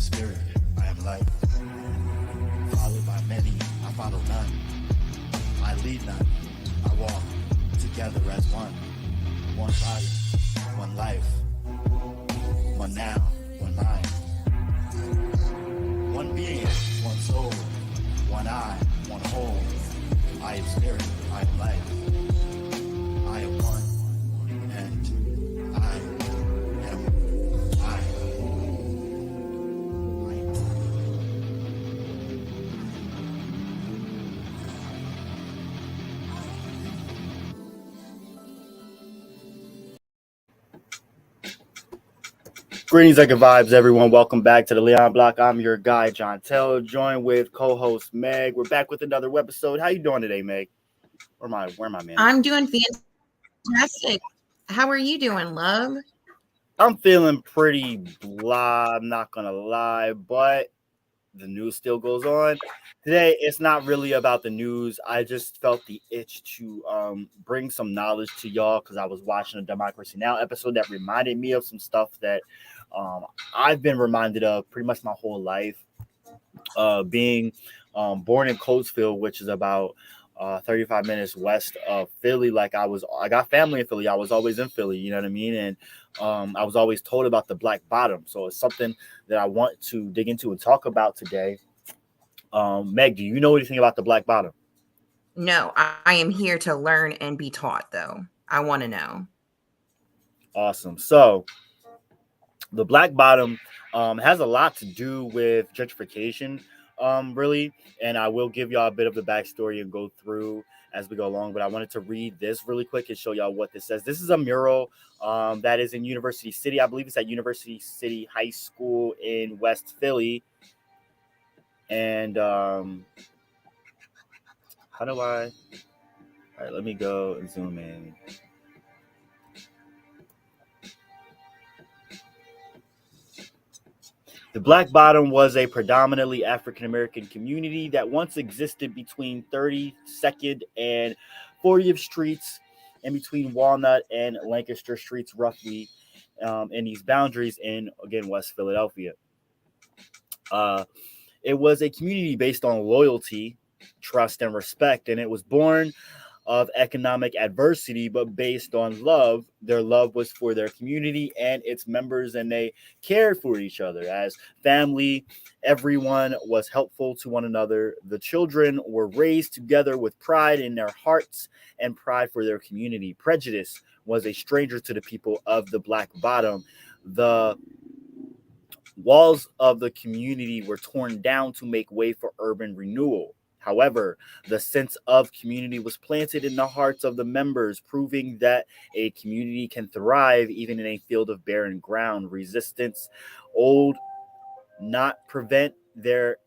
spirit, I am light. Followed by many, I follow none. I lead none, I walk together as one. One body, one life. One now, one mind. One being, one soul. One eye, one whole. I am spirit, I am life. I am one, and I am I. Greetings and good vibes, everyone. Welcome back to the Leon Block. I'm your guy, John Tell, joined with co-host Meg. We're back with another episode. How you doing today, Meg? Where am I, man? I'm doing fantastic. How are you doing, love? I'm feeling pretty blah, I'm not gonna lie, but the news still goes on. Today, it's not really about the news. I just felt the itch to bring some knowledge to y'all because I was watching a Democracy Now! Episode that reminded me of some stuff that I've been reminded of pretty much my whole life. Being born in Coatesville, which is about 35 minutes west of Philly. I got family in Philly. I was always in Philly, you know what I mean? And I was always told about the Black Bottom. So it's something that I want to dig into and talk about today. Meg, do you know anything about the Black Bottom? No, I am here to learn and be taught, though. I want to know. Awesome. So the Black Bottom has a lot to do with gentrification, really. And I will give y'all a bit of the backstory and go through as we go along. But I wanted to read this really quick and show y'all what this says. This is a mural that is in University City. I believe it's at University City High School in West Philly. And how do I? All right, let me go and zoom in. The Black Bottom was a predominantly African-American community that once existed between 32nd and 40th Streets and between Walnut and Lancaster Streets, roughly in these boundaries in, again, West Philadelphia. It was a community based on loyalty, trust, and respect, and it was born of economic adversity, but based on love. Their love was for their community and its members, and they cared for each other as family. Everyone was helpful to one another. The children were raised together with pride in their hearts and pride for their community. Prejudice was a stranger to the people of the Black Bottom. The walls of the community were torn down to make way for urban renewal. However, the sense of community was planted in the hearts of the members, proving that a community can thrive even in a field of barren ground. Resistance did not prevent their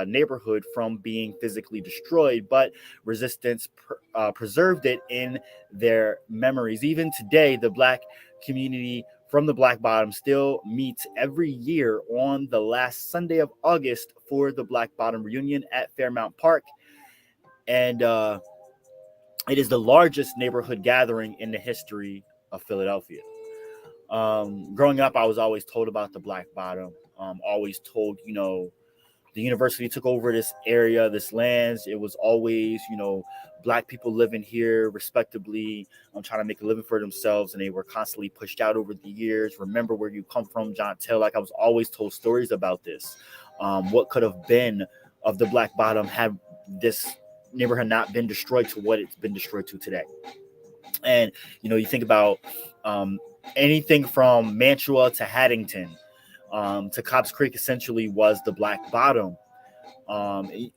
neighborhood from being physically destroyed, but resistance preserved it in their memories. Even today, the Black community from the Black Bottom still meets every year on the last Sunday of August for the Black Bottom reunion at Fairmount Park. And it is the largest neighborhood gathering in the history of Philadelphia. Growing up, I was always told about the Black Bottom. Always told, the university took over this area, this lands. It was always, Black people living here respectably, trying to make a living for themselves, and they were constantly pushed out over the years. Remember where you come from, John Tell. Like, I was always told stories about this. What could have been of the Black Bottom had this neighborhood not been destroyed to what it's been destroyed to today. And, you think about anything from Mantua to Haddington to Cobbs Creek essentially was the Black Bottom.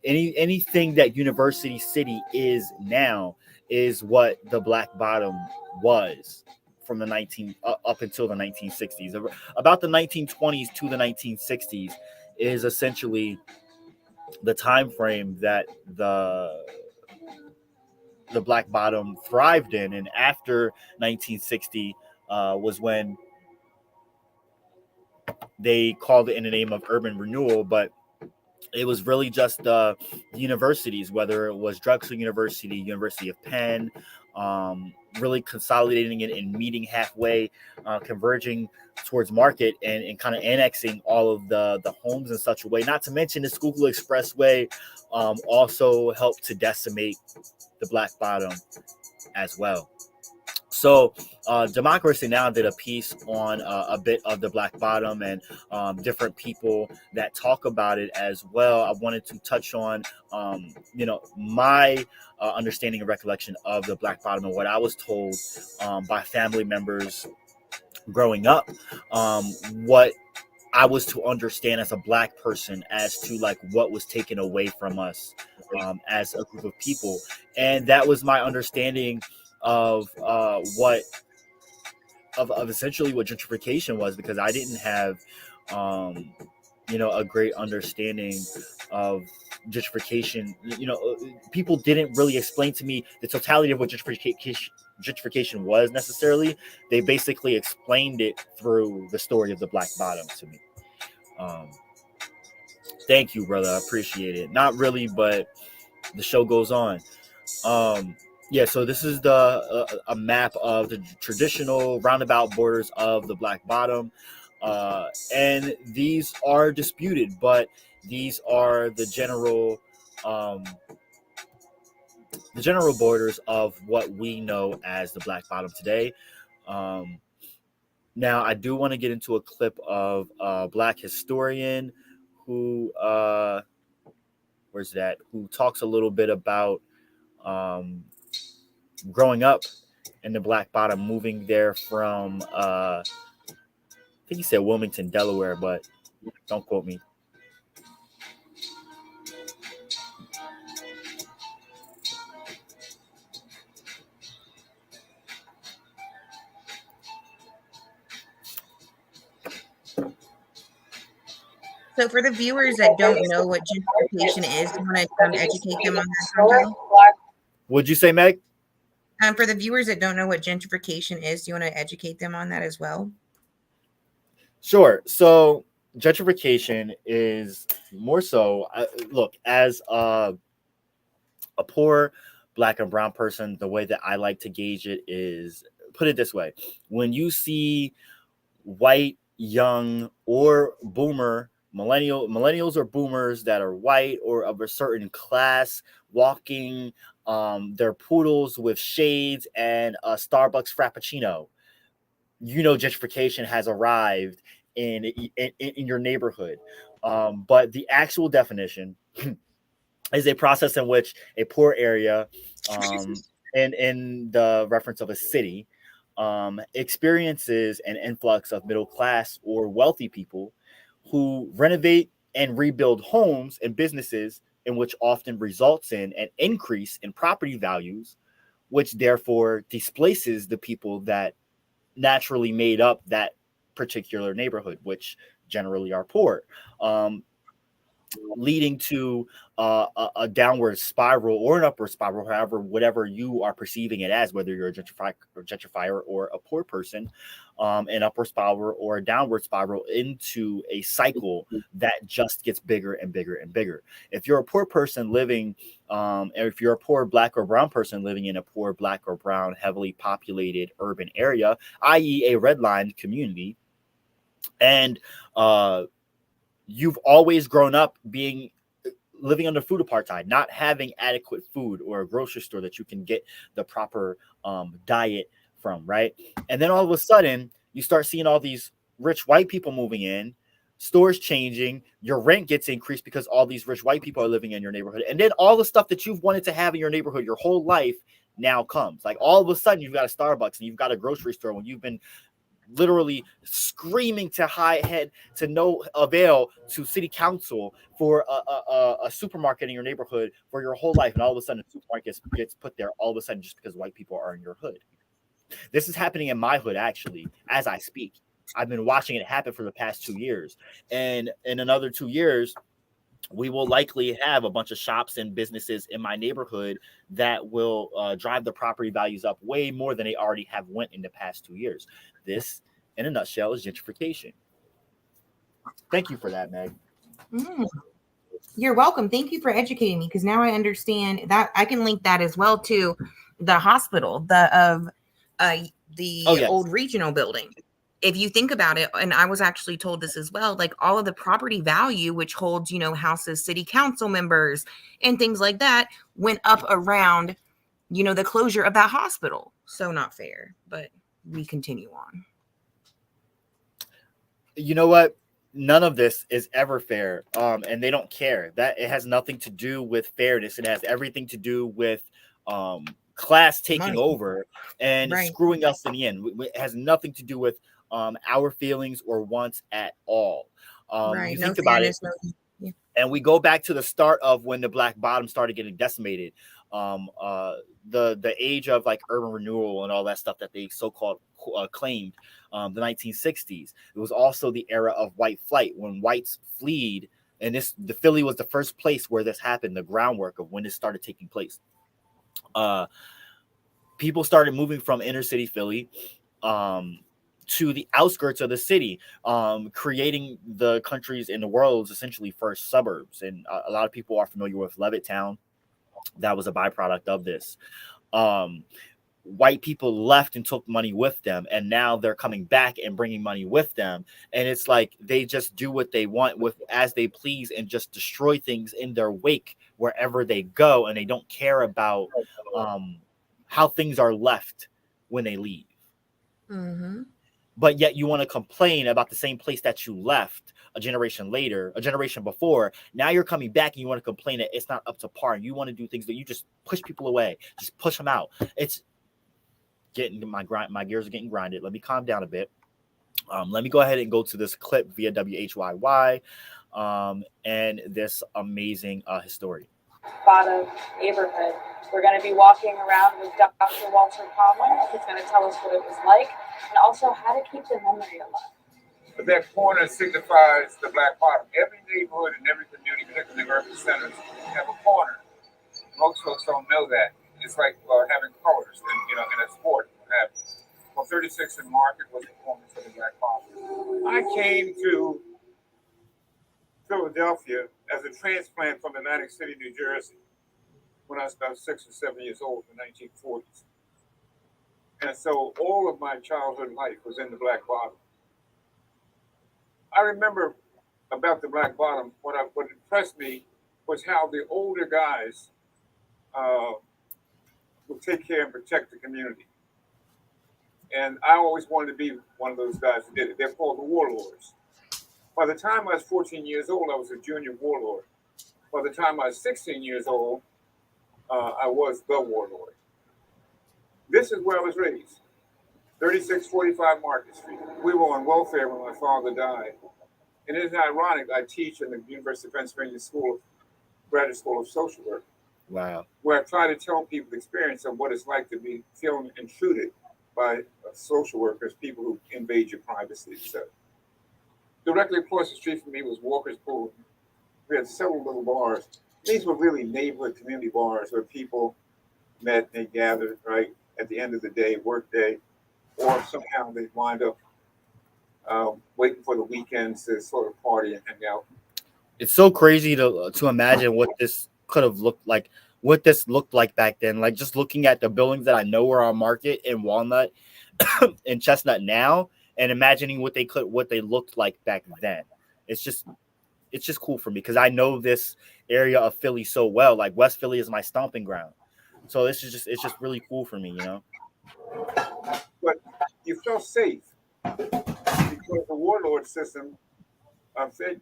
Anything that University City is now is what the Black Bottom was from the up until the 1960s. About the 1920s to the 1960s is essentially the time frame that the Black Bottom thrived in. And after 1960 was when they called it in the name of urban renewal, but it was really just universities, whether it was Drexel University, University of Penn, really consolidating it and meeting halfway, converging towards market, and kind of annexing all of the homes in such a way. Not to mention the Schuylkill Expressway also helped to decimate the Black Bottom as well. So, Democracy Now! Did a piece on a bit of the Black Bottom, and different people that talk about it as well. I wanted to touch on, my understanding and recollection of the Black Bottom and what I was told by family members growing up, what I was to understand as a Black person as to like what was taken away from us as a group of people, and that was my understanding of what of essentially what gentrification was, because I didn't have um, a great understanding of gentrification. People didn't really explain to me the totality of what gentrification was necessarily. They basically explained it through the story of the Black Bottom to me. um, Thank you, brother, I appreciate it. Not really, but the show goes on. Yeah, so this is the a map of the traditional roundabout borders of the Black Bottom, and these are disputed, but these are um, the general borders of what we know as the Black Bottom today. Um, Now, I do want to get into a clip of a Black historian who where's that? Who talks a little bit about um, growing up in the Black Bottom, moving there from I think he said Wilmington, Delaware, but don't quote me. So for the viewers that don't know what gentrification is, you want to educate them on that, Santo? Would you say, Meg? For the viewers that don't know what gentrification is, do you want to educate them on that as well? Sure. So gentrification is more so, look, as a poor Black and brown person, the way that I like to gauge it is, put it this way: when you see white, young, or boomer, millennials or boomers that are white or of a certain class walking their poodles with shades and a Starbucks Frappuccino, gentrification has arrived in your neighborhood. But the actual definition is a process in which a poor area, um, in the reference of a city, experiences an influx of middle class or wealthy people who renovate and rebuild homes and businesses, in which often results in an increase in property values, which therefore displaces the people that naturally made up that particular neighborhood, which generally are poor. Um, Leading to a downward spiral or an upward spiral, however, whatever you are perceiving it as, whether you're a gentrifier or a poor person, an upward spiral or a downward spiral into a cycle that just gets bigger and bigger and bigger. If you're a poor person living, or if you're a poor Black or brown person living in a poor Black or brown, heavily populated urban area, i.e., a redlined community, and you've always grown up living under food apartheid, not having adequate food or a grocery store that you can get the proper diet from, right? And then all of a sudden, you start seeing all these rich white people moving in, stores changing, your rent gets increased because all these rich white people are living in your neighborhood. And then all the stuff that you've wanted to have in your neighborhood your whole life now comes. Like all of a sudden, you've got a Starbucks and you've got a grocery store when you've been literally screaming to high head to no avail to city council for a supermarket in your neighborhood for your whole life, and all of a sudden a supermarket gets put there all of a sudden just because white people are in your hood. This is happening in my hood actually as I speak. I've been watching it happen for the past 2 years, and in another 2 years we will likely have a bunch of shops and businesses in my neighborhood that will drive the property values up way more than they already have went in the past 2 years. This, in a nutshell, is gentrification. Thank you for that, Meg. Mm. You're welcome. Thank you for educating me, because now I understand that I can link that as well to the hospital, Oh the yes. old regional building. If you think about it, and I was actually told this as well, like all of the property value, which holds, houses, city council members, and things like that, went up around, the closure of that hospital. So not fair, but we continue on. You know what? None of this is ever fair, and they don't care. That it has nothing to do with fairness. It has everything to do with um, class taking Money. over and Right. screwing us in the end. It has nothing to do with our feelings or wants at all. You Right. No think about it, fairness. No. Yeah. and we go back to the start of when the black bottom started getting decimated. Um, uh, the age of like urban renewal and all that stuff that they so-called claimed, the 1960s. It was also the era of white flight when whites fled, and the Philly was the first place where this happened. The groundwork of when this started taking place. Uh, People started moving from inner city Philly. Um, to the outskirts of the city, creating the country's in the world's essentially first suburbs. And a lot of people are familiar with Levittown. That was a byproduct of this. Um, White people left and took money with them, and now they're coming back and bringing money with them. And it's like they just do what they want with as they please and just destroy things in their wake wherever they go, and they don't care about um, how things are left when they leave. Mm-hmm. But yet you want to complain about the same place that you left a generation later, a generation before. Now you're coming back and you want to complain that it's not up to par. And you want to do things that you just push people away, just push them out. It's getting my gears are getting grinded. Let me calm down a bit. Let me go ahead and go to this clip via WHYY and this amazing historian. Bottom neighborhood. We're going to be walking around with Dr. Walter Palmer. He's going to tell us what it was like and also how to keep the memory alive. But that corner signifies the black bottom. Every neighborhood and every community, particularly urban centers, have a corner. Most folks don't know that. It's like having colors in a sport. Well, 36 and Market was the corner for the black bottom. I came to Philadelphia as a transplant from Atlantic City, New Jersey, when I was about 6 or 7 years old in the 1940s. And so all of my childhood life was in the black bottom. I remember about the black bottom, what impressed me was how the older guys would take care and protect the community. And I always wanted to be one of those guys who did it. They're called the warlords. By the time I was 14 years old, I was a junior warlord. By the time I was 16 years old, I was the warlord. This is where I was raised, 3645 Market Street. We were on welfare when my father died. And it's ironic, I teach in the University of Pennsylvania Graduate School of Social Work. Wow. Where I try to tell people the experience of what it's like to be feeling intruded by social workers, people who invade your privacy, etc. Directly across the street from me was Walker's Pool. We had several little bars. These were really neighborhood community bars where people met and gathered, right, at the end of the day, work day, or somehow they wind up waiting for the weekends to sort of party and hang out. It's so crazy to imagine what this could have looked like, what this looked like back then. Like just looking at the buildings that I know are on Market in Walnut and Chestnut now, and imagining what they looked like back then. It's just cool for me because I know this area of Philly so well. Like West Philly is my stomping ground, so it's just really cool for me, you know. But you felt safe because the warlord system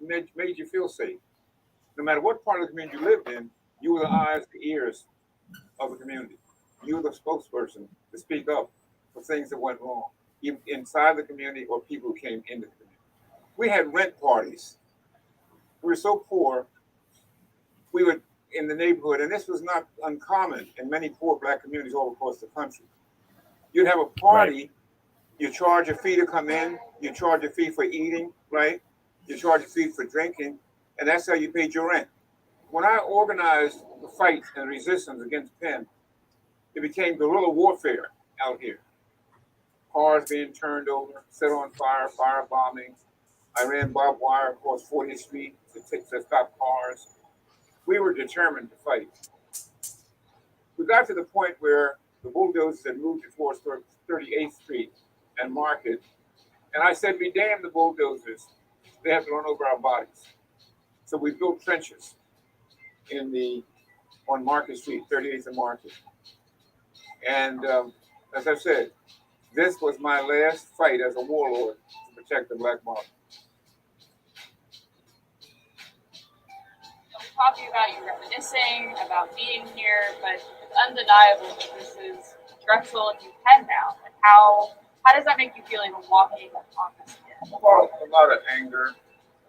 made you feel safe. No matter what part of the community you lived in, you were the eyes, the ears of the community. You were the spokesperson to speak up for things that went wrong, even inside the community or people who came into the community. We had rent parties. We were so poor, we were in the neighborhood, and this was not uncommon in many poor black communities all across the country. You'd have a party, right. You charge a fee to come in, you charge a fee for eating, right? You charge a fee for drinking, and that's how you paid your rent. When I organized the fight and resistance against Penn, it became guerrilla warfare out here. Cars being turned over, set on fire, firebombing. I ran barbed wire across 40th Street to stop cars. We were determined to fight. We got to the point where the bulldozers had moved before 38th Street and Market. And I said, be damned the bulldozers. They have to run over our bodies. So we built trenches on Market Street, 38th and Market. And as I said, this was my last fight as a warlord to protect the black bottom. We're talking about you reminiscing, about being here, but it's undeniable that this is Drexel and you head now. And how does that make you feel even walking on this again? Well, a lot of anger,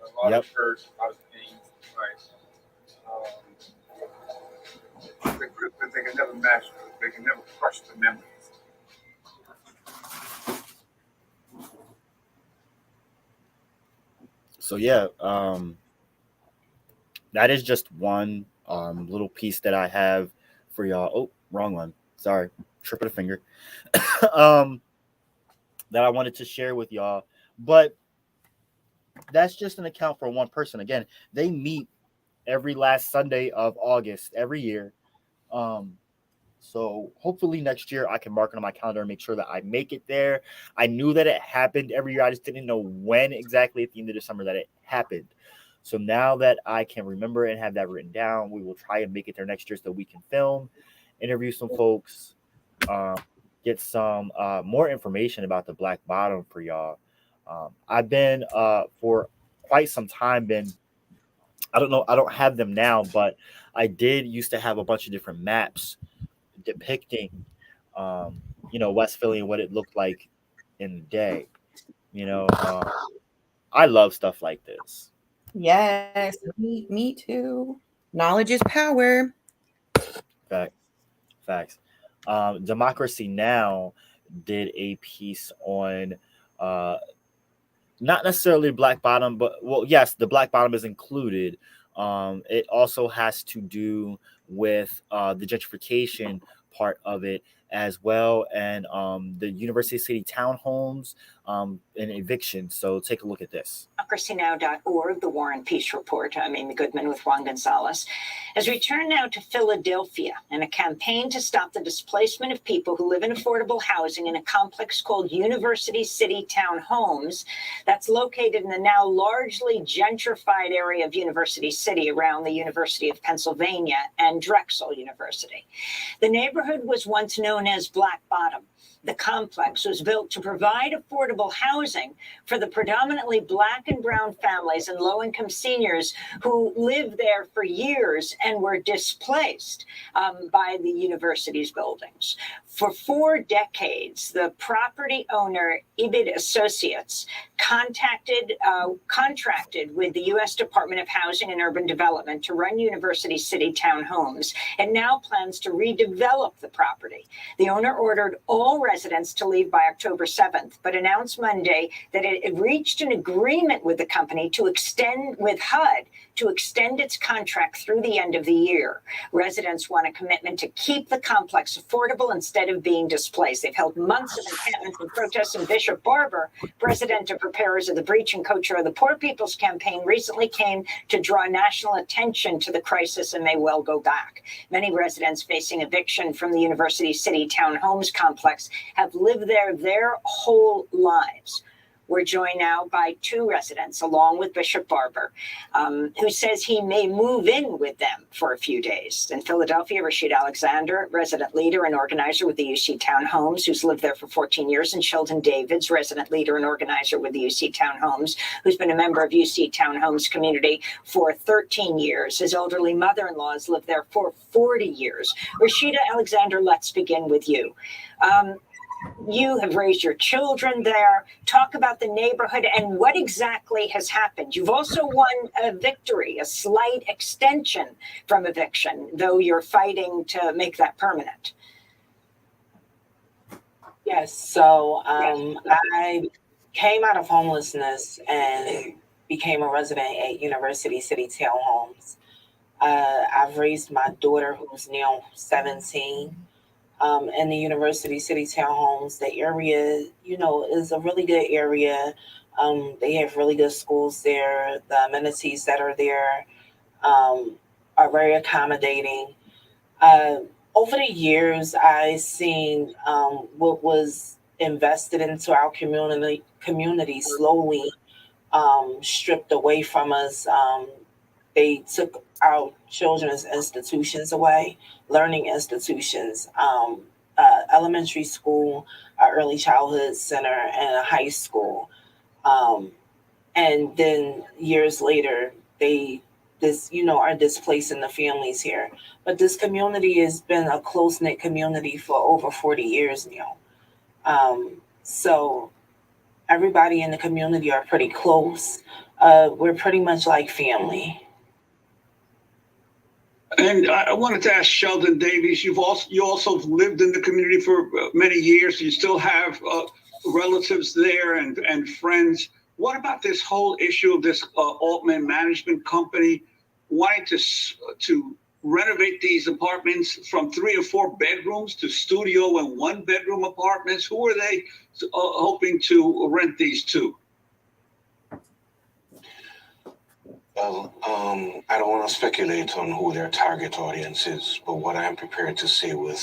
a lot Yep. of hurt, a lot of pain, right? They can never match, they can never crush the memories. So yeah, that is just one little piece that I have for y'all. Oh, wrong one. Sorry, tripping a finger. That I wanted to share with y'all, but that's just an account for one person. Again, they meet every last Sunday of August every year. So hopefully next year I can mark it on my calendar and make sure that I make it there. I knew that it happened every year. I just didn't know when exactly at the end of the summer that it happened. So now that I can remember and have that written down, we will try and make it there next year so we can film, interview some folks, get some more information about the Black Bottom for y'all. I've been for quite some time I don't have them now, but I did used to have a bunch of different maps depicting West Philly and what it looked like in the day. I love stuff like this. Yes, me too. Knowledge is power. Facts. Democracy Now did a piece on not necessarily Black Bottom, but well, yes, the Black Bottom is included. It also has to do with the gentrification part of it as well, and the University City townhomes and eviction. So take a look at this. DemocracyNow.org, the War and Peace Report. I'm Amy Goodman with Juan Gonzalez. As we turn now to Philadelphia and a campaign to stop the displacement of people who live in affordable housing in a complex called University City Townhomes that's located in the now largely gentrified area of University City around the University of Pennsylvania and Drexel University. The neighborhood was once known as Black Bottom. The complex was built to provide affordable housing for the predominantly Black and brown families and low-income seniors who lived there for years and were displaced by the university's buildings. For 4 decades, the property owner, Ibid Associates, contracted with the U.S. Department of Housing and Urban Development to run University City townhomes and now plans to redevelop the property. The owner ordered all residents to leave by October 7th, but announced Monday that it reached an agreement with the company to extend with HUD to extend its contract through the end of the year. Residents want a commitment to keep the complex affordable instead of being displaced. They've held months of encampments and protests, and Bishop Barber, president of Repairers of the Breach and co-chair of the Poor People's Campaign, recently came to draw national attention to the crisis and may well go back. Many residents facing eviction from the University City Townhomes complex have lived there their whole lives. We're joined now by 2 residents, along with Bishop Barber, who says he may move in with them for a few days. In Philadelphia, Rashid Alexander, resident leader and organizer with the UC Townhomes, who's lived there for 14 years, and Sheldon Davids, resident leader and organizer with the UC Townhomes, who's been a member of UC Townhomes community for 13 years. His elderly mother-in-law has lived there for 40 years. Rashida Alexander, let's begin with you. You have raised your children there. Talk about the neighborhood and what exactly has happened. You've also won a victory, a slight extension from eviction, though you're fighting to make that permanent. Yes, so I came out of homelessness and became a resident at University City Townhomes. I've raised my daughter, who's now 17. In the University City Townhomes, the area, is a really good area. They have really good schools there. The amenities that are there are very accommodating. over the years, I seen what was invested into our community slowly stripped away from us. They took our children's institutions away, learning institutions, elementary school, a early childhood center, and a high school. Um, and then years later, are displacing the families here. But this community has been a close knit community for over 40 years now. So everybody in the community are pretty close. We're pretty much like family. And I wanted to ask Sheldon Davies. You also lived in the community for many years. You still have relatives there and friends. What about this whole issue of this Altman management company wanting to renovate these apartments from 3 or 4 bedrooms to studio and 1-bedroom apartments? Who are they hoping to rent these to? Well, I don't want to speculate on who their target audience is, but what I am prepared to say with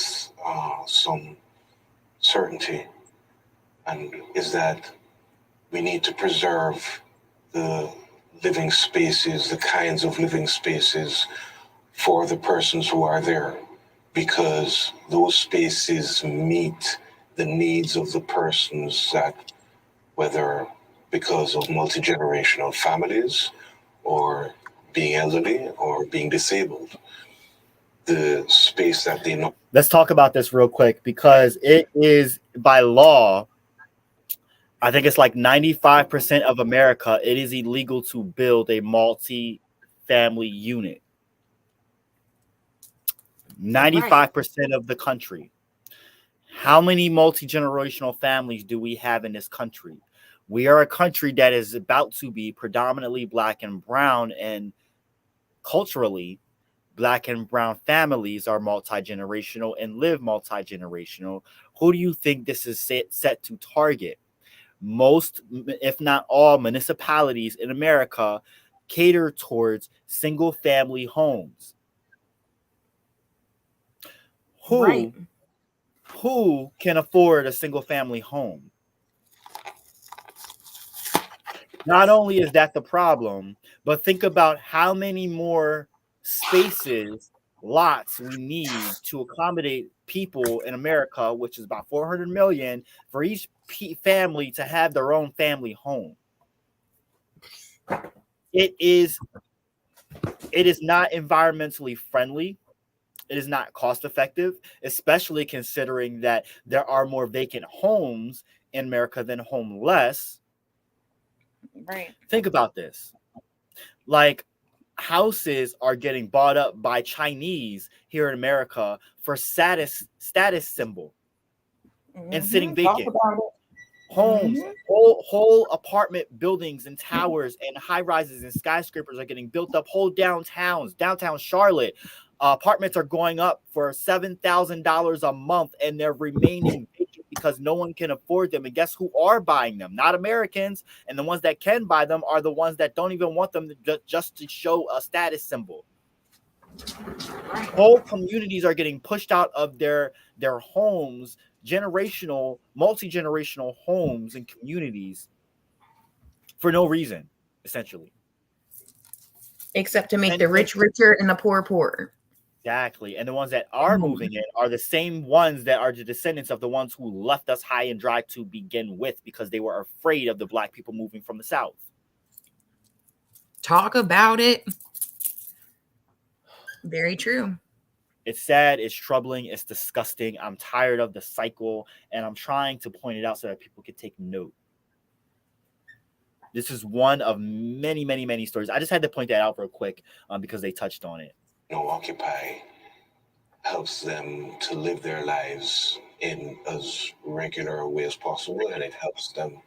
some certainty and is that we need to preserve the living spaces, the kinds of living spaces for the persons who are there, because those spaces meet the needs of the persons that, whether because of multi-generational families or being elderly or being disabled, the space that they know. Let's talk about this real quick, because it is by law, I think it's like 95% of America, it is illegal to build a multi-family unit. 95% of the country. How many multi-generational families do we have in this country? We are a country that is about to be predominantly Black and brown, and culturally, Black and brown families are multi-generational and live multi-generational. Who do you think this is set to target? Most, if not all, municipalities in America cater towards single-family homes. Who can afford a single-family home? Not only is that the problem, but think about how many more spaces, lots we need to accommodate people in America, which is about 400 million, for each family to have their own family home. It is not environmentally friendly. It is not cost effective, especially considering that there are more vacant homes in America than homeless. Right. Think about this. Like, houses are getting bought up by Chinese here in America for status symbol and sitting vacant. Homes, whole apartment buildings and towers and high rises and skyscrapers are getting built up. Whole downtown Charlotte, apartments are going up for $7,000 a month, and they're remaining vacant because no one can afford them. And guess who are buying them? Not Americans. And the ones that can buy them are the ones that don't even want them just to show a status symbol. Whole communities are getting pushed out of their homes, multi-generational homes and communities, for no reason, essentially. Except to make the rich richer and the poor poorer. Exactly. And the ones that are moving in are the same ones that are the descendants of the ones who left us high and dry to begin with, because they were afraid of the Black people moving from the South. Talk about it. Very true. It's sad, it's troubling, it's disgusting. I'm tired of the cycle, and I'm trying to point it out so that people can take note. This is one of many, many, many stories. I just had to point that out real quick because they touched on it. Occupy helps them to live their lives in as regular a way as possible, and it helps them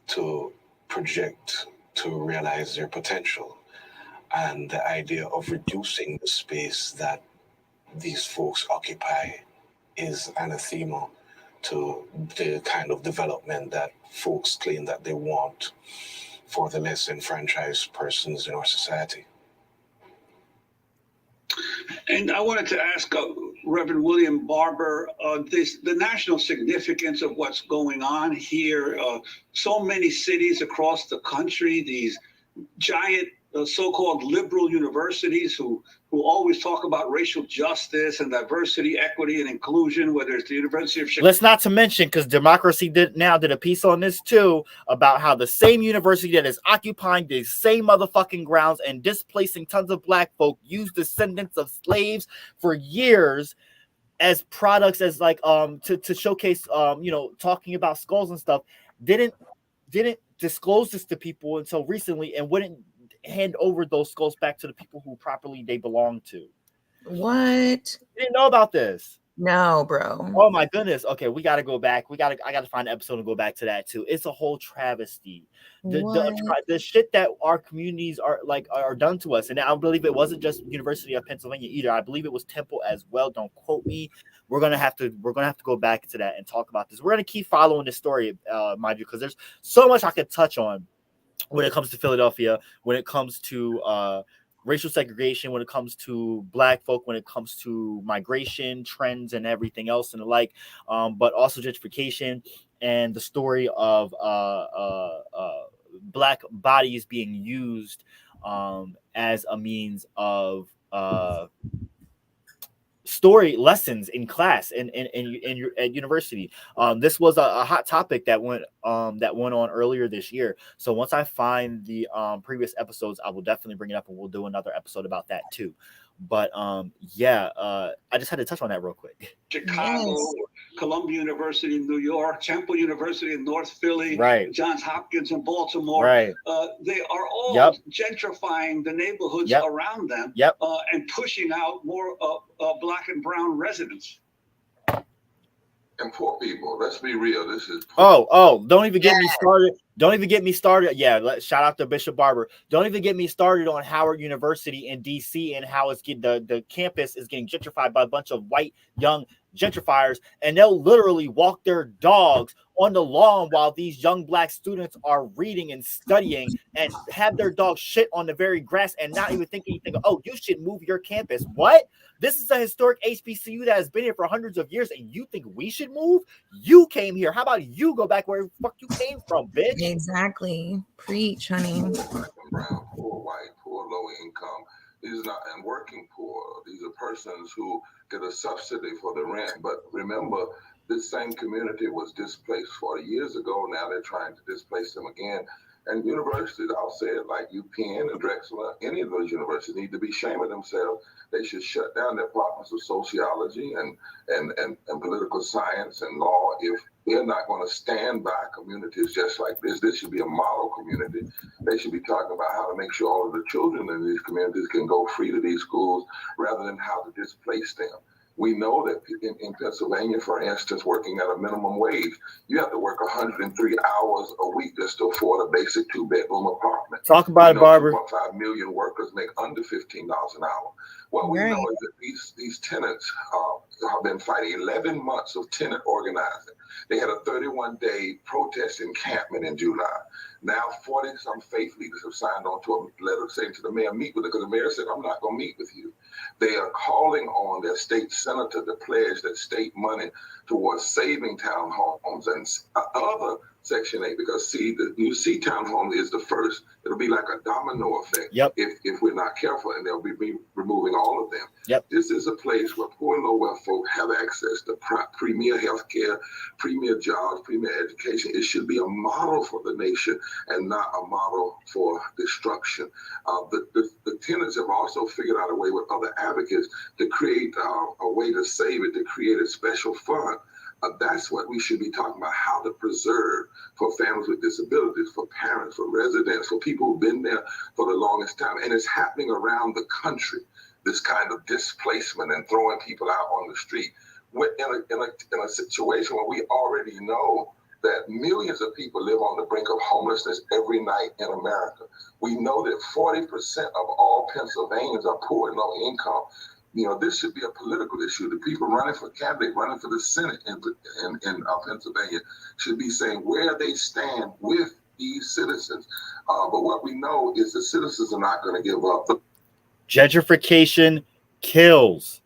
to project, to realize their potential. And the idea of reducing the space that these folks occupy is anathema to the kind of development that folks claim that they want for the less enfranchised persons in our society. And I wanted to ask Reverend William Barber, the national significance of what's going on here. So many cities across the country, these giant so-called liberal universities who always talk about racial justice and diversity, equity, and inclusion, whether it's the University of Chicago. Let's not to mention, because Democracy did a piece on this too, about how the same university that is occupying the same motherfucking grounds and displacing tons of black folk used descendants of slaves for years as products, as like to showcase talking about skulls and stuff. Didn't disclose this to people until recently, and wouldn't hand over those skulls back to the people who properly they belong to. What? Didn't know about this. No, bro. Oh my goodness. Okay, we got to go back. I got to find an episode and go back to that too. It's a whole travesty. The shit that our communities are done to us. And I believe it wasn't just University of Pennsylvania either. I believe it was Temple as well. Don't quote me. We're gonna have to go back to that and talk about this. We're gonna keep following this story, mind you, because there's so much I could touch on when it comes to Philadelphia, when it comes to racial segregation, when it comes to black folk, when it comes to migration trends and everything else and the like, but also gentrification and the story of black bodies being used as a means of story lessons in class and at university. This was a hot topic that went on earlier this year. So once I find the previous episodes, I will definitely bring it up and we'll do another episode about that too. But I just had to touch on that real quick. Chicago, yes. Columbia University in New York, Temple University in North Philly, right. Johns Hopkins in Baltimore. Right. They are all gentrifying the neighborhoods around them and pushing out more black and brown residents. And poor people. Let's be real. This is poor. Don't even get me started. Don't even get me started. Shout out to Bishop Barber. Don't even get me started on Howard University in DC and how it's the campus is getting gentrified by a bunch of white young gentrifiers, and they'll literally walk their dogs on the lawn while these young black students are reading and studying and have their dogs shit on the very grass and not even think anything. Oh, you should move your campus. What? This is a historic HBCU that has been here for hundreds of years, and you think we should move? You came here. How about you go back where the fuck you came from, bitch? Exactly. Preach, honey. Black and brown, poor white, poor low income. These are not and working poor. These are persons who get a subsidy for the rent. But remember, this same community was displaced 40 years ago. Now they're trying to displace them again. And universities, I'll say it like UPenn and Drexel, any of those universities need to be ashamed of themselves. They should shut down their departments of sociology and political science and law if they're not going to stand by communities just like this. This should be a model community. They should be talking about how to make sure all of the children in these communities can go free to these schools rather than how to displace them. We know that in Pennsylvania, for instance, working at a minimum wage, you have to work 103 hours a week just to afford a basic 2-bedroom apartment. Talk about it, Barber. 2.5 million workers make under $15 an hour. What we know is that these tenants have been fighting 11 months of tenant organizing. They had a 31-day protest encampment in July. Now 40-some faith leaders have signed on to a letter saying to the mayor, meet with it, because the mayor said, I'm not going to meet with you. They are calling on their state senator to pledge that state money towards saving townhomes and other Section 8, because the new C townhome is the first. It'll be like a domino effect if we're not careful, and they'll be removing all of them. This is a place where poor and low-wealth folk have access to premier health care, premier jobs, premier education. It should be a model for the nation and not a model for destruction. The tenants have also figured out a way with other advocates to create a way to save it, to create a special fund. That's what we should be talking about, how to preserve for families with disabilities, for parents, for residents, for people who've been there for the longest time. And it's happening around the country, this kind of displacement and throwing people out on the street. We're in a situation where we already know that millions of people live on the brink of homelessness every night in America. We know that 40% of all Pennsylvanians are poor and low income. This should be a political issue. The people running for candidate, running for the Senate in Pennsylvania should be saying where they stand with these citizens. But what we know is the citizens are not going to give up. Gentrification kills.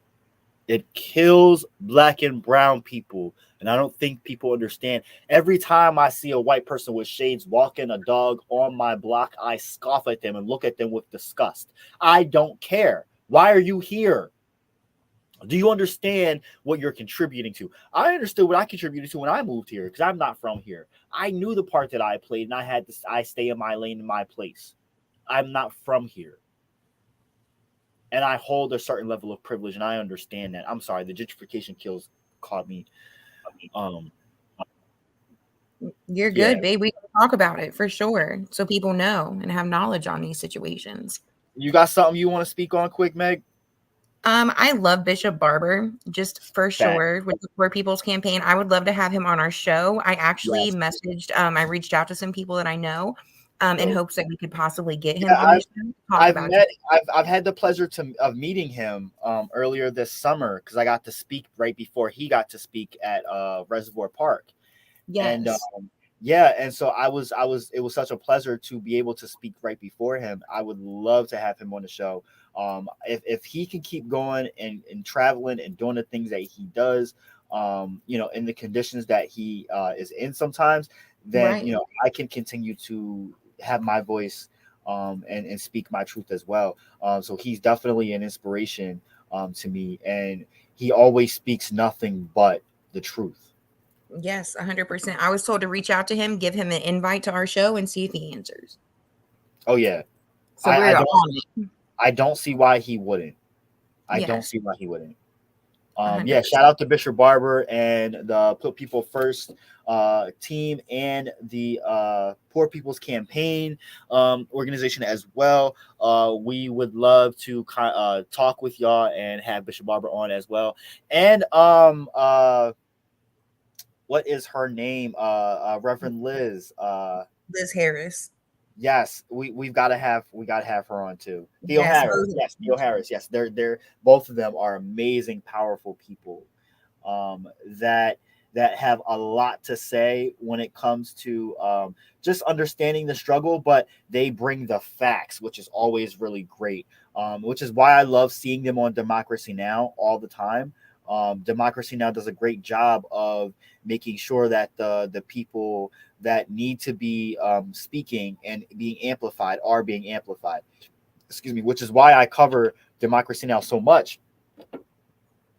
It kills black and brown people. And I don't think people understand. Every time I see a white person with shades walking a dog on my block, I scoff at them and look at them with disgust. I don't care. Why are you here? Do you understand what you're contributing to? I understood what I contributed to when I moved here because I'm not from here. I knew the part that I played and I stay in my lane, in my place. I'm not from here. And I hold a certain level of privilege, and I understand that. I'm sorry, the gentrification kills caught me. Um, You're yeah, good, babe. We can talk about it for sure, so people know and have knowledge on these situations. you got something you want to speak on, quick, Meg? I love Bishop Barber, just for Fact. sure, with the Poor People's Campaign. I would love to have him on our show. I actually Yes. messaged, I reached out to some people that I know, in So, hopes that we could possibly get him yeah, on the show to talk I've about met, I've had the pleasure of meeting him earlier this summer because I got to speak right before he got to speak at Reservoir Park. And Yes. yeah, and so it was such a pleasure to be able to speak right before him. I would love to have him on the show. If he can keep going and traveling and doing the things that he does, in the conditions that he is in sometimes, then Right. I can continue to have my voice and speak my truth as well. So he's definitely an inspiration to me, and he always speaks nothing but the truth. Yes, 100%. I was told to reach out to him, give him an invite to our show, and see if he answers. Oh yeah, So I we're don't on it. I don't see why he wouldn't. I don't Yes, see why he wouldn't. Yeah, 100%. shout out to Bishop Barber and the Put People First team and the Poor People's Campaign organization as well. We would love to talk with y'all and have Bishop Barber on as well. And what is her name? Reverend Liz. Liz Harris. Yes, we gotta have her on too. Theo Yes, Harris, both. yes, Theo Harris, yes. They're both of them are amazing, powerful people that have a lot to say when it comes to just understanding the struggle, but they bring the facts, which is always really great. Which is why I love seeing them on Democracy Now all the time. Democracy Now does a great job of making sure that the people that need to be speaking and being amplified are being amplified. Excuse me, which is why I cover Democracy Now so much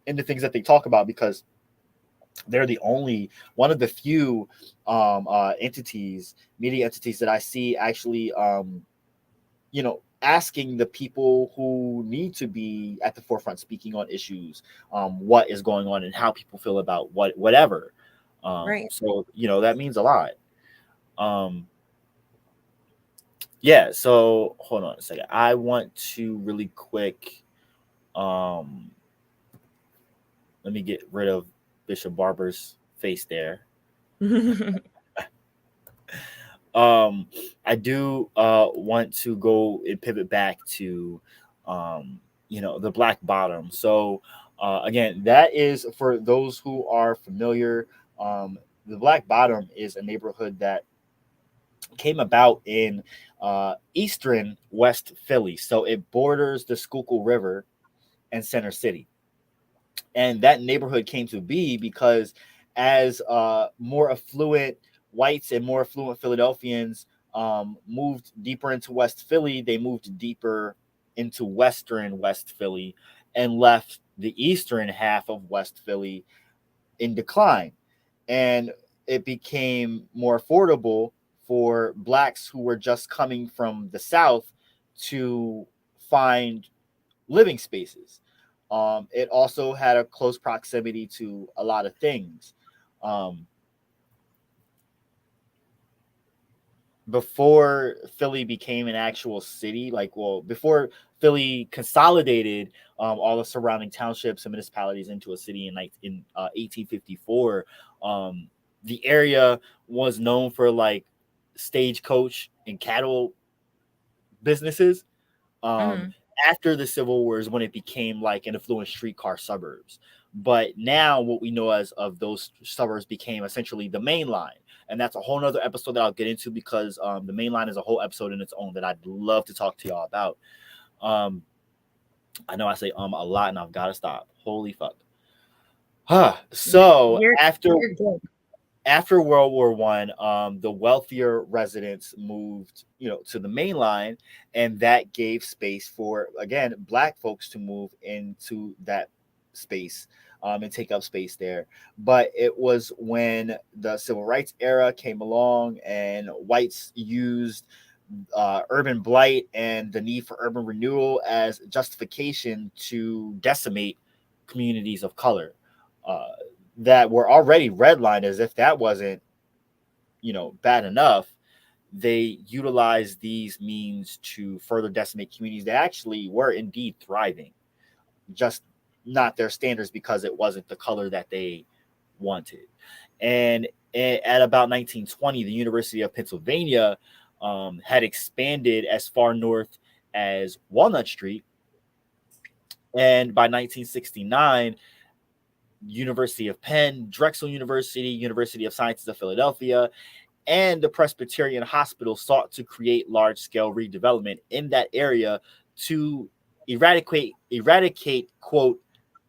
in the things that they talk about because they're the only one of the few media entities that I see actually, asking the people who need to be at the forefront speaking on issues, what is going on and how people feel about whatever. Right. So that means a lot. Yeah, so hold on a second. I want to really quick let me get rid of Bishop Barber's face there. I do want to go and pivot back to the Black Bottom. So again, that is for those who are familiar. The Black Bottom is a neighborhood that came about in eastern West Philly. So it borders the Schuylkill River and Center City. And that neighborhood came to be because as more affluent whites and more affluent Philadelphians moved deeper into West Philly, they moved deeper into western West Philly and left the eastern half of West Philly in decline. And it became more affordable for blacks who were just coming from the South to find living spaces. It also had a close proximity to a lot of things. Before Philly became an actual city, before Philly consolidated all the surrounding townships and municipalities into a city in 1854, the area was known for stagecoach and cattle businesses. Mhm. After the Civil War is when it became like an affluent streetcar suburbs. But now what we know as of those suburbs became essentially the main line. And that's a whole nother episode that I'll get into because the main line is a whole episode in its own that I'd love to talk to y'all about. Um, I know I say a lot, and I've got to stop. Holy fuck. So You're after you're good. after World War One, the wealthier residents moved, to the main line, and that gave space for again black folks to move into that space, and take up space there. But it was when the civil rights era came along, and whites used urban blight and the need for urban renewal as justification to decimate communities of color. Uh, that were already redlined. As if that wasn't, bad enough, they utilized these means to further decimate communities that actually were indeed thriving, just not their standards because it wasn't the color that they wanted. And at about 1920, the University of Pennsylvania had expanded as far north as Walnut Street. And by 1969, University of Penn, Drexel University, University of Sciences of Philadelphia, and the Presbyterian Hospital sought to create large-scale redevelopment in that area to eradicate quote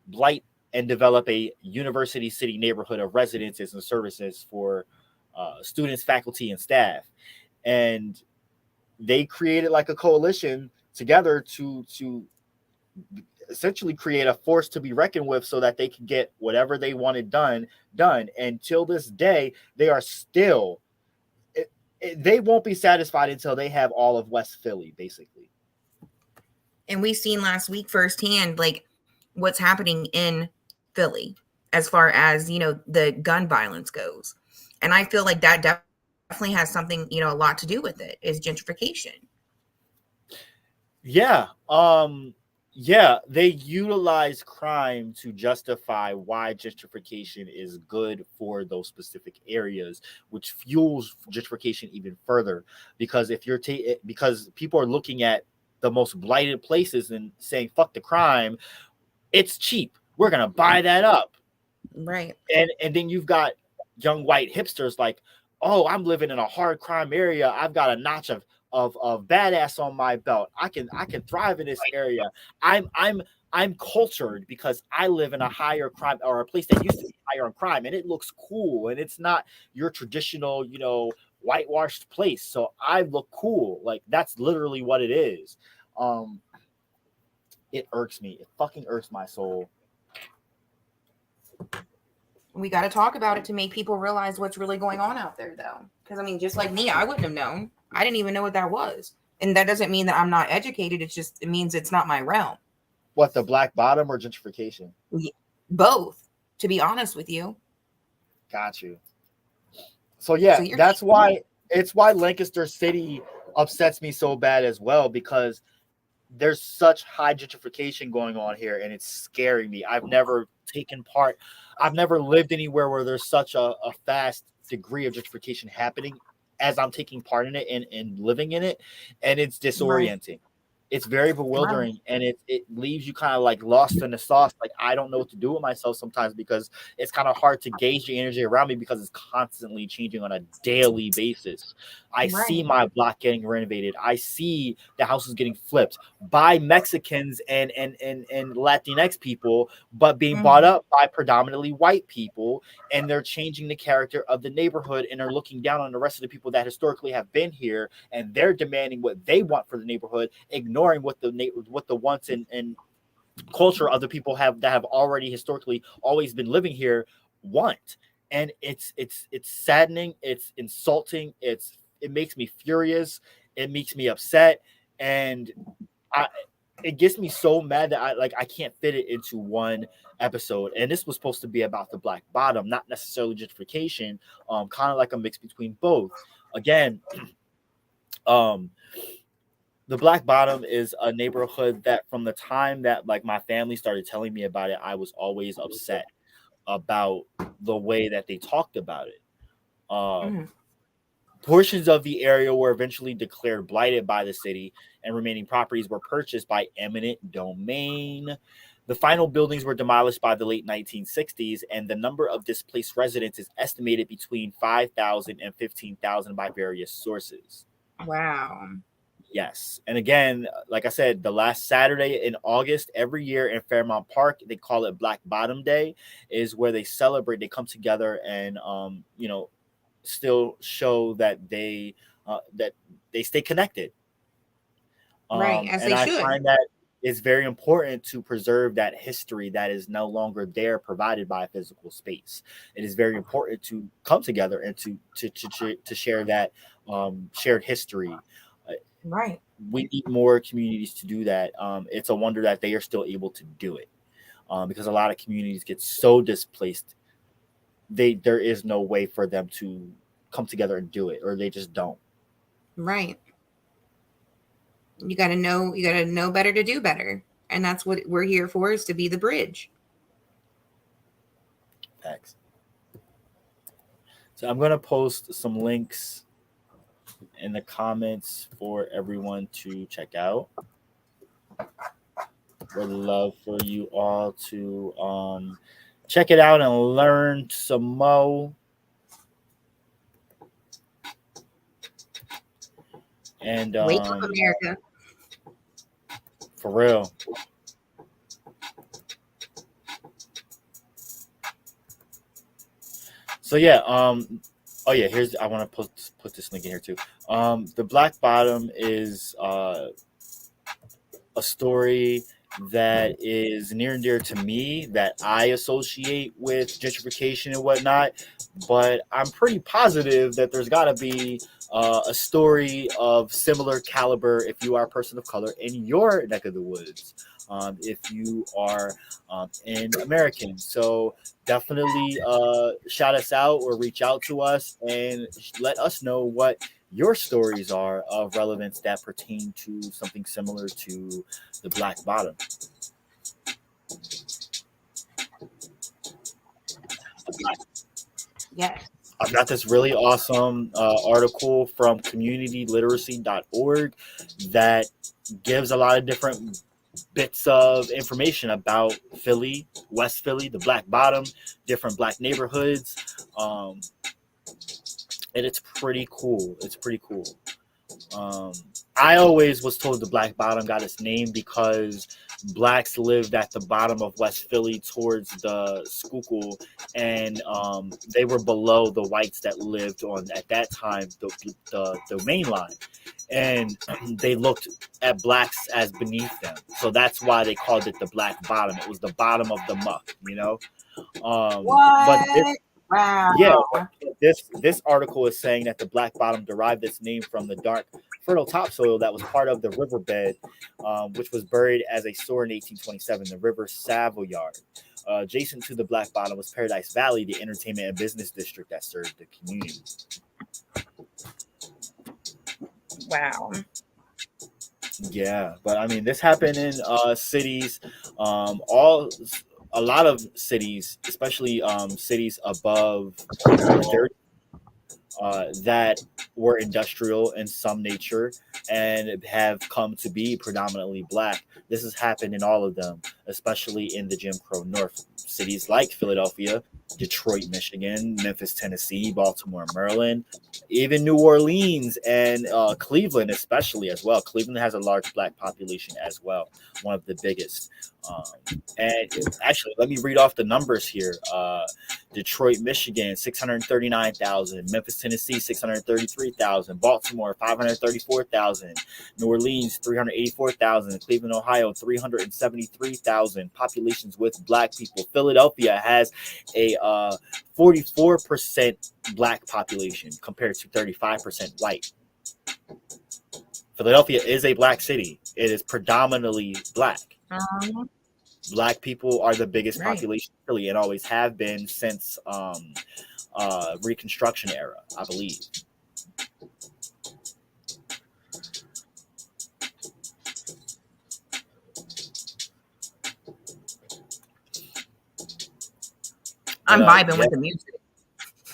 blight and develop a university city neighborhood of residences and services for students, faculty, and staff. And they created like a coalition together to essentially create a force to be reckoned with so that they could get whatever they wanted done. And till this day, they are still they won't be satisfied until they have all of West Philly, basically. And we seen last week firsthand like what's happening in Philly as far as the gun violence goes. And I feel like that definitely has something, a lot to do with it, is gentrification. Yeah. Yeah, they utilize crime to justify why gentrification is good for those specific areas, which fuels gentrification even further. Because if you're because people are looking at the most blighted places and saying "fuck the crime," it's cheap. We're gonna buy that up, Right. and then you've got young white hipsters like, oh, I'm living in a hard crime area. I've got a notch of badass on my belt. I can thrive in this area. I'm cultured because I live in a higher crime or a place that used to be higher on crime, and it looks cool, and it's not your traditional, whitewashed place. So I look cool. Like that's literally what it is. It irks me. It fucking irks my soul. We got to talk about it to make people realize what's really going on out there, though. Because I mean, just like me, I wouldn't have known. I didn't even know what that was, and that doesn't mean that I'm not educated. It means it's not my realm. What, the black bottom or gentrification? Both, to be honest with you. Got you. So yeah, So that's why Lancaster City upsets me so bad as well, because there's such high gentrification going on here, and it's scaring me. I've never lived anywhere where there's such a fast degree of gentrification happening as I'm taking part in it and living in it, and it's disorienting. Right. It's very bewildering, and it leaves you kind of like lost in the sauce. Like I don't know what to do with myself sometimes, because it's kind of hard to gauge the energy around me because it's constantly changing on a daily basis. I see my block getting renovated. I see the houses getting flipped by Mexicans and Latinx people, but being bought up by predominantly white people, and they're changing the character of the neighborhood and are looking down on the rest of the people that historically have been here, and they're demanding what they want for the neighborhood, ignoring what the wants and culture of the people that have already historically always been living here want. And it's saddening, it's insulting, it makes me furious, it makes me upset, and it gets me so mad that I can't fit it into one episode. And this was supposed to be about the black bottom, not necessarily gentrification, kind of like a mix between both. Again, the Black Bottom is a neighborhood that from the time that like my family started telling me about it, I was always upset about the way that they talked about it. Portions of the area were eventually declared blighted by the city, and remaining properties were purchased by eminent domain. The final buildings were demolished by the late 1960s, and the number of displaced residents is estimated between 5,000 and 15,000 by various sources. Wow. Yes. And again, like I said, the last Saturday in August, every year in Fairmount Park, they call it Black Bottom Day, is where they celebrate, they come together and, still show that they stay connected. Right, as And they I should. find that it's very important to preserve that history that is no longer there, provided by a physical space. It is very important to come together and to share that shared history. Uh, Right. We need more communities to do that. It's a wonder that they are still able to do it, because a lot of communities get so displaced. There is no way for them to come together and do it, or they just don't. Right. You got to know better to do better. And that's what we're here for, is to be the bridge. Facts. So I'm going to post some links in the comments for everyone to check out. Would love for you all to check it out and learn some more. And Wake up, America. for real. So yeah, oh yeah, here's I want to put this link in here too. The Black Bottom is a story that is near and dear to me, that I associate with gentrification and whatnot. But I'm pretty positive that there's got to be a story of similar caliber if you are a person of color in your neck of the woods, if you are an American. So definitely shout us out or reach out to us and let us know what your stories are of relevance that pertain to something similar to the Black Bottom. Yes. I've got this really awesome article from communityliteracy.org that gives a lot of different bits of information about Philly, West Philly, the Black Bottom, different Black neighborhoods. And it's pretty cool. It's pretty cool. I always was told the Black Bottom got its name because blacks lived at the bottom of West Philly towards the Schuylkill, and they were below the whites that lived on, at that time, the main line. And they looked at blacks as beneath them. So that's why they called it the Black Bottom. It was the bottom of the muck, you know? But Wow. yeah, this article is saying that the Black Bottom derived its name from the dark, fertile topsoil that was part of the riverbed, which was buried as a store in 1827, the River Savoyard. Adjacent to the Black Bottom was Paradise Valley, the entertainment and business district that served the community. Wow. Yeah, but I mean, this happened in cities, a lot of cities, especially cities above 30, that were industrial in some nature and have come to be predominantly black. This has happened in all of them, especially in the Jim Crow North. Cities like Philadelphia, Detroit, Michigan, Memphis, Tennessee, Baltimore, Maryland, even New Orleans and Cleveland, especially as well. Cleveland has a large black population as well, one of the biggest. And actually, let me read off the numbers here. Detroit, Michigan, 639,000. Memphis, Tennessee, 633,000. Baltimore, 534,000. New Orleans, 384,000. Cleveland, Ohio, 373,000 populations with black people. Philadelphia has a 44% black population compared to 35% white. Philadelphia is a black city. It is predominantly black. Black people are the biggest population in Philly and always have been since Reconstruction era, I believe. I'm vibing with the music.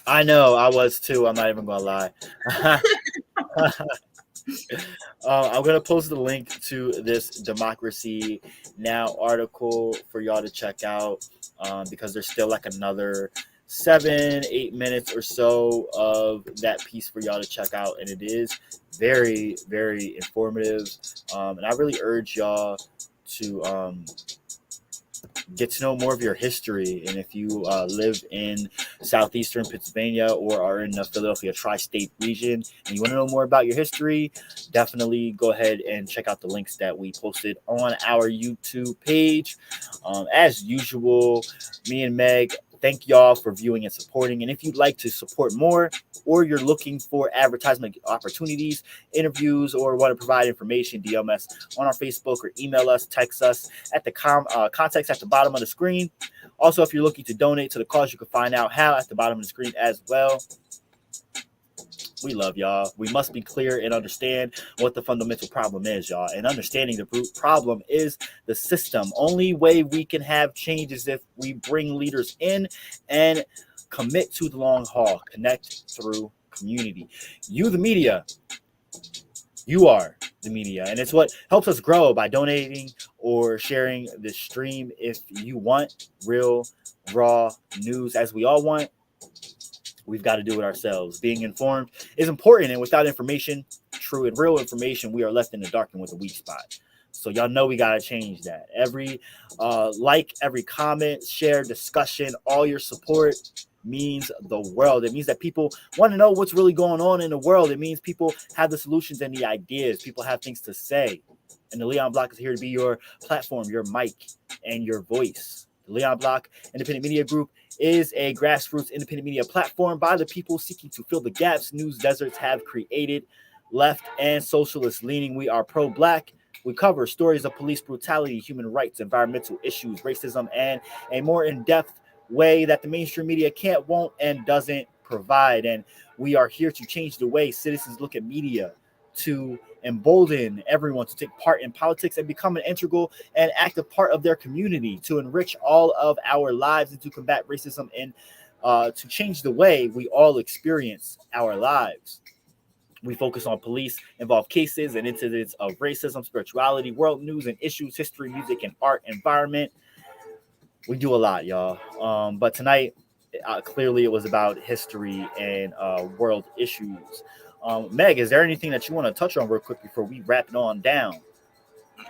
I know, I was too. I'm not even gonna lie. I'm gonna post the link to this Democracy Now article for y'all to check out, because there's still like another 7-8 minutes or so of that piece for y'all to check out, and it is very, very informative. And I really urge y'all to get to know more of your history. And if you live in southeastern Pennsylvania or are in the Philadelphia tri-state region and you want to know more about your history, definitely go ahead and check out the links that we posted on our YouTube page. As usual, me and Meg, thank y'all for viewing and supporting. And if you'd like to support more, or you're looking for advertisement opportunities, interviews, or want to provide information, DM us on our Facebook or email us, text us at the contacts at the bottom of the screen. Also, if you're looking to donate to the cause, you can find out how at the bottom of the screen as well. We love y'all. We must be clear and understand what the fundamental problem is, y'all. And understanding the root problem is the system. Only way we can have change is if we bring leaders in and commit to the long haul. Connect through community. You, the media, you are the media. And it's what helps us grow by donating or sharing the stream. If you want real, raw news, as we all want, we've got to do it ourselves. Being informed is important, and without information, true and real information, we are left in the dark and with a weak spot. So y'all know we got to change that. Every like, every comment, share, discussion, all your support means the world. It means that people want to know what's really going on in the world. It means people have the solutions and the ideas. People have things to say. And the Leon Block is here to be your platform, your mic, and your voice. The Leon Block Independent Media Group is a grassroots independent media platform by the people seeking to fill the gaps news deserts have created. Left and socialist leaning, we are pro-Black. We cover stories of police brutality, human rights, environmental issues, racism, and a more in-depth way that the mainstream media can't, won't, and doesn't provide. And we are here to change the way citizens look at media, to embolden everyone to take part in politics and become an integral and active part of their community, to enrich all of our lives and to combat racism and to change the way we all experience our lives. We focus on police-involved cases and incidents of racism, spirituality, world news and issues, history, music, and art, environment. We do a lot, y'all. But tonight, clearly it was about history and world issues. Meg, is there anything that you want to touch on real quick before we wrap it on down?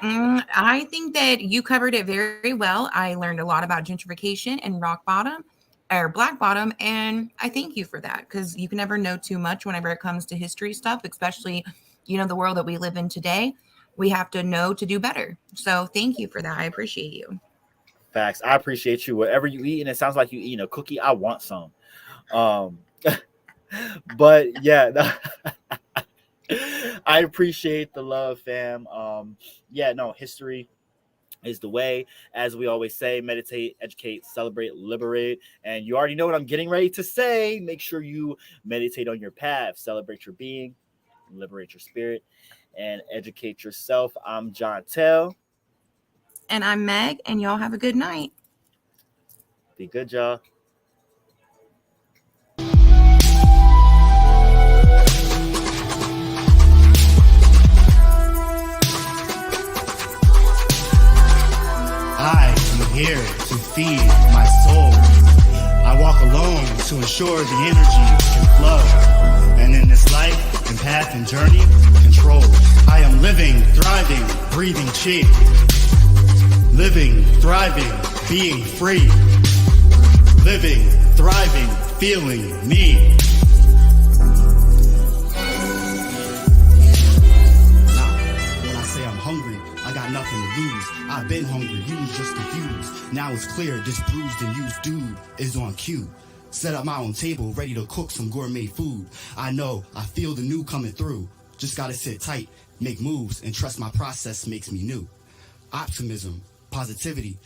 I think that you covered it very well. I learned a lot about gentrification and rock bottom or black bottom, and I thank you for that, because you can never know too much whenever it comes to history stuff, especially, the world that we live in today. We have to know to do better. So thank you for that. I appreciate you. Facts. I appreciate you. Whatever you eat, and it sounds like you eating a cookie, I want some. But yeah, I appreciate the love, fam. History is the way. As we always say, meditate, educate, celebrate, liberate. And you already know what I'm getting ready to say. Make sure you meditate on your path, celebrate your being, liberate your spirit, and educate yourself. I'm John Tell. And I'm Meg, and y'all have a good night. Be good, y'all. I am here to feed my soul. I walk alone to ensure the energy can flow. And in this life and path and journey, control. I am living, thriving, breathing chi. Living, thriving, being free. Living, thriving, feeling me. When I say I'm hungry, I got nothing to lose. I've been hungry, you was just confused. Now it's clear this bruised and used dude is on cue. Set up my own table, ready to cook some gourmet food. I know, I feel the new coming through. Just gotta sit tight, make moves, and trust my process makes me new. Optimism, positivity,